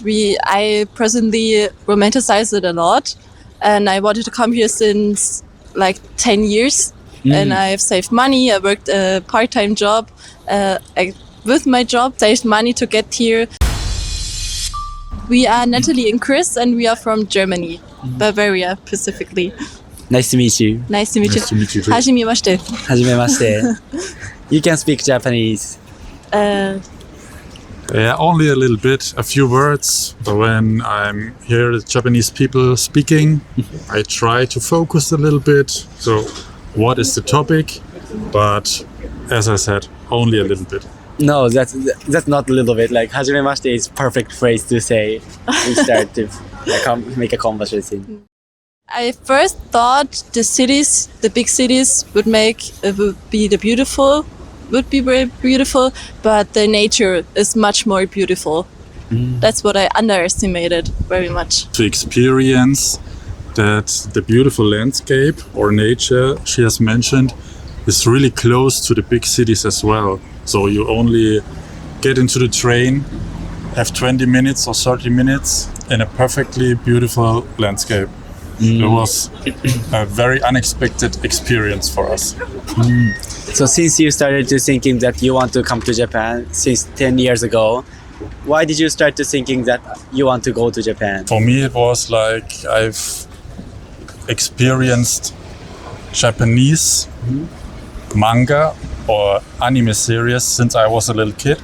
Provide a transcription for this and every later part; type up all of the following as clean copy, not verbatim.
I personally romanticize it a lot, and I wanted to come here since like 10 years. And I've saved money. I worked a part-time job. With my job, saved money to get here. We are Natalie and Chris, and we are from Germany, Bavaria specifically. Nice to meet you. Nice to meet you. Nice to meet you too. はじめまして。はじめまして。You can speak Japanese. Yeah, only a little bit, a few words. When I'm here, the Japanese people speaking, I try to focus a little bit. So, what is the topic? But as I said, only a little bit. No, that's not a little bit. Like はじめまして is perfect phrase to say we start to make a conversation. I first thought the big cities would be very beautiful, but the nature is much more beautiful. That's what I underestimated very much. To experience that the beautiful landscape or nature she has mentioned is really close to the big cities as well. So you only get into the train, have 20 minutes or 30 minutes in a perfectly beautiful landscape. It was a very unexpected experience for us. So since you started to thinking that you want to come to Japan since 10 years ago, why did you start to thinking that you want to go to Japan? For me, it was like I've experienced Japanese manga or anime series since I was a little kid.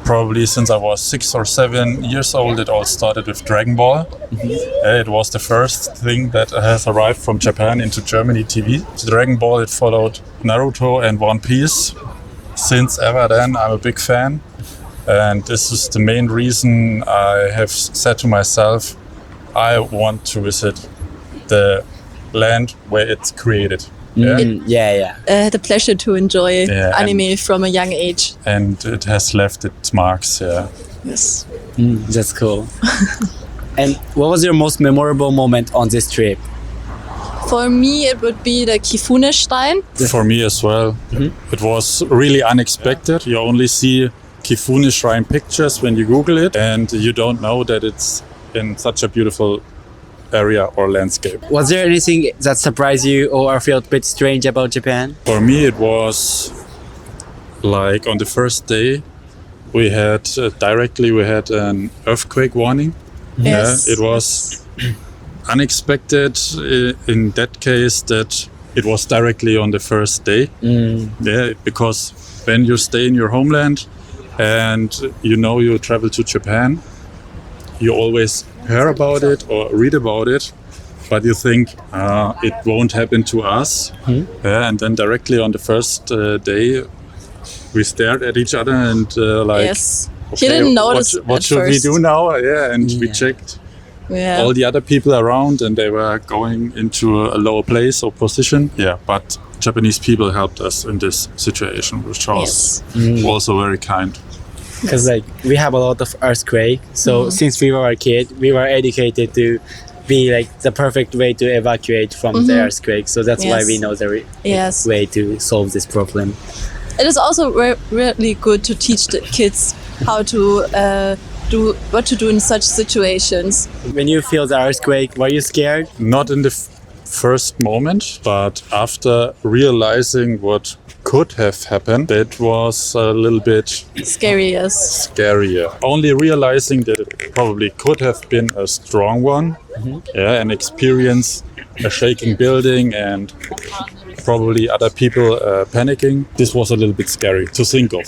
Probably since I was 6 or 7 years old, it all started with Dragon Ball. It was the first thing that has arrived from Japan into Germany TV. Dragon Ball, it followed Naruto and One Piece. Since ever then, I'm a big fan. And this is the main reason I have said to myself, I want to visit the land where it's created. Yeah. I had the pleasure to enjoy anime from a young age. And it has left its marks, Yes. That's cool. And what was your most memorable moment on this trip? For me, it would be the Kifune Stein. For me as well. It was really unexpected. You only see Kifune Shrine pictures when you Google it, and you don't know that it's in such a beautiful area or landscape. Was there anything that surprised you or felt a bit strange about Japan? For me, it was like on the first day, we had an earthquake warning. Yes. It was unexpected in that case that it was directly on the first day. Because when you stay in your homeland and you travel to Japan, you always hear about it or read about it, but you think it won't happen to us. And then directly on the first day, we stared at each other and Yes. He didn't notice what should we do now? We checked all the other people around, and they were going into a lower place or position. But Japanese people helped us in this situation, which was also very kind. Because we have a lot of earthquake, so since we were a kid, we were educated to be the perfect way to evacuate from the earthquake. So that's why we know the way to solve this problem. It is also really good to teach the kids how to do what to do in such situations. When you feel the earthquake, were you scared? Not in the first moment, but after realizing what could have happened, it was a little bit scarier. Only realizing that it probably could have been a strong one, and experience a shaking building and probably other people panicking. This was a little bit scary to think of.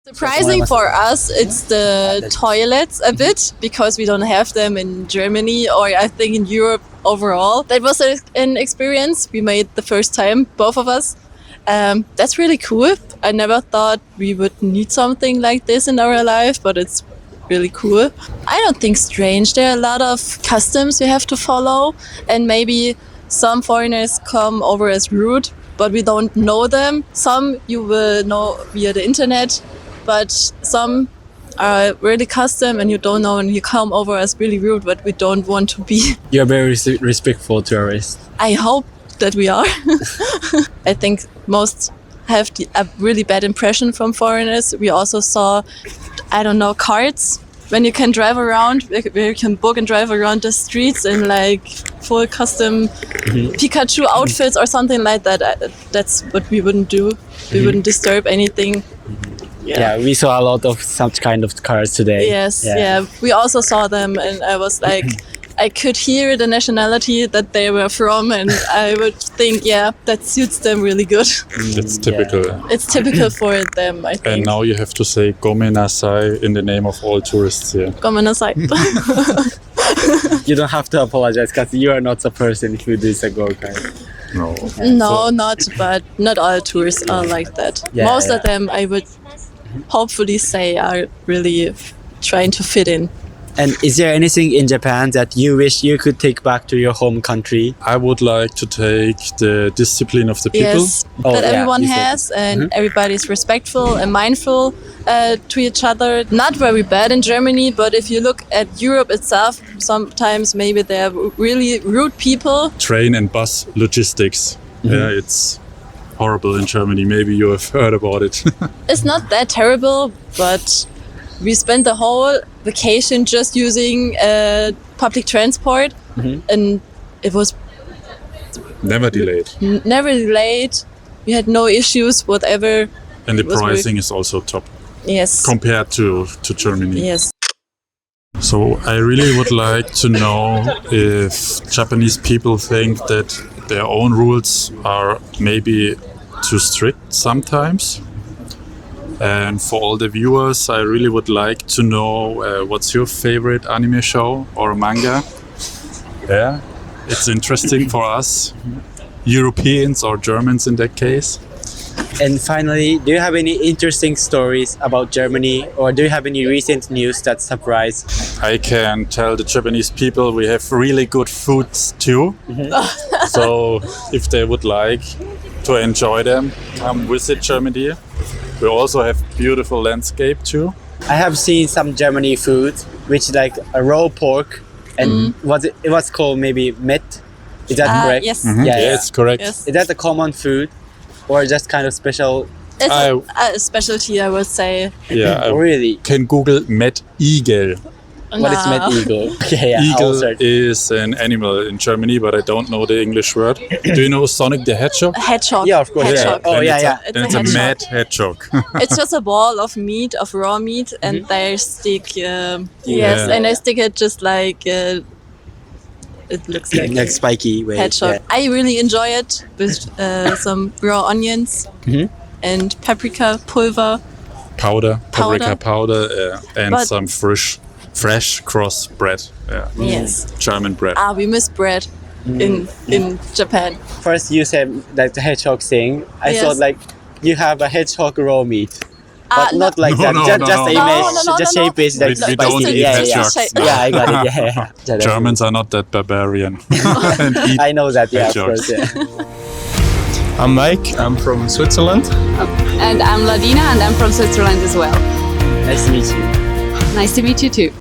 Surprising for us, it's the toilets a bit, because we don't have them in Germany or I think in Europe overall. That was an experience we made the first time, both of us. That's really cool. I never thought we would need something like this in our life, but it's really cool. I don't think strange. There are a lot of customs we have to follow, and maybe some foreigners come over as rude, but we don't know them. Some you will know via the internet, but some are really custom and you don't know, and you come over as really rude, but we don't want to be. You're very respectful tourists. I hope that we are. I think most have a really bad impression from foreigners. We also saw, cards when you can drive around, where you can book and drive around the streets in like full custom Pikachu outfits or something like that. That's what we wouldn't do. We wouldn't disturb anything. Yeah, we saw a lot of such kind of cars today. Yes, yeah. We also saw them, and I was like, I could hear the nationality that they were from, and I would think, yeah, that suits them really good. It's typical. It's typical for them, I think. And now you have to say Gomenasai in the name of all tourists here. Gomenasai. You don't have to apologize because you are not the person who does a go-kart. No. No, but not all tourists are like that. Most of them, I would hopefully say, are really trying to fit in. And is there anything in Japan that you wish you could take back to your home country? I would like to take the discipline of the people. Yes, that everyone has, and everybody's respectful and mindful to each other. Not very bad in Germany, but if you look at Europe itself, sometimes maybe they're really rude people. Train and bus logistics. Yeah, it's horrible in Germany. Maybe you have heard about it. It's not that terrible, but we spent the whole vacation just using public transport, and it was Never delayed. Never delayed. We had no issues, whatever. And the pricing is also top. Yes. Compared to Germany. Yes. So I really would like to know if Japanese people think that their own rules are maybe too strict sometimes. And for all the viewers, I really would like to know what's your favorite anime show or manga? Yeah, it's interesting for us, Europeans or Germans in that case. And finally, do you have any interesting stories about Germany, or do you have any recent news that surprised? I can tell the Japanese people we have really good foods too. So if they would like to enjoy them, come visit Germany. We also have beautiful landscape too. I have seen some Germany food, which like a raw pork, and it was called maybe met. Is that correct? Yes. Yes, correct. Yes. Is that a common food, or just kind of special? It's a specialty, I would say. Yeah, I Really? can Google Met Igel. What is met eagle? Okay, yeah, I'll Eagle search. is an animal in Germany, but I don't know the English word. Do you know Sonic the Hedgehog? Hedgehog. Yeah, of course. Hedgehog. Oh, Then yeah, it's yeah. Then it's a mad hedgehog. It's just a ball of meat, of raw meat, and they stick. Yes, Yeah. and they stick it just like it looks like Like a spiky way. hedgehog. Yeah. I really enjoy it with some raw onions and paprika pulver. Paprika powder, and But- some fresh cross bread. Yeah. Yes. German bread. We miss bread in Japan. First, you said like the hedgehog thing. I Yes. thought like you have a hedgehog raw meat, but No. not like No, that. no, just no, the no. image, No, the no. shape is like We spicy. don't eat yeah, hedgehogs. yeah. Yeah, I got it. Yeah. Germans are not that barbarian. And eat I know that. Yeah, of hedgehogs. course. Yeah. I'm Mike, I'm from Switzerland. And I'm Ladina, and I'm from Switzerland as well. Nice to meet you. Nice to meet you too.